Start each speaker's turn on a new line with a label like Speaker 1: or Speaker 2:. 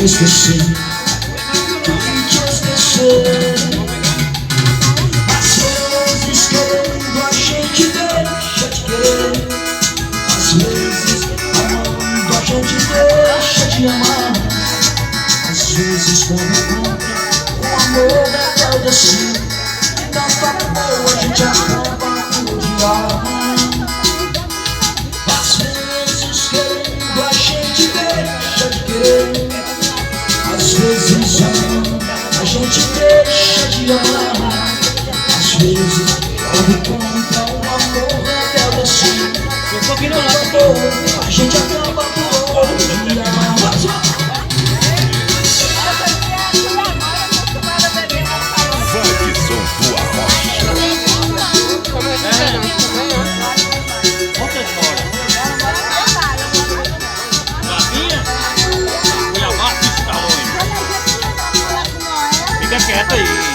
Speaker 1: esquecer, tente te esquecer. Às vezes querendo a gente deixa de querer, às vezes amando a gente deixa de amar. Às vezes quando encontra o amor é o destino, e tanto amor a gente acaba por odiar. Às vezes querendo a gente deixa de querer, às vezes amando a gente deixa de amar. Às vezes quando encontra o amor é o destino, e tanto amor a gente acaba por odiar.
Speaker 2: Fica quieto aí.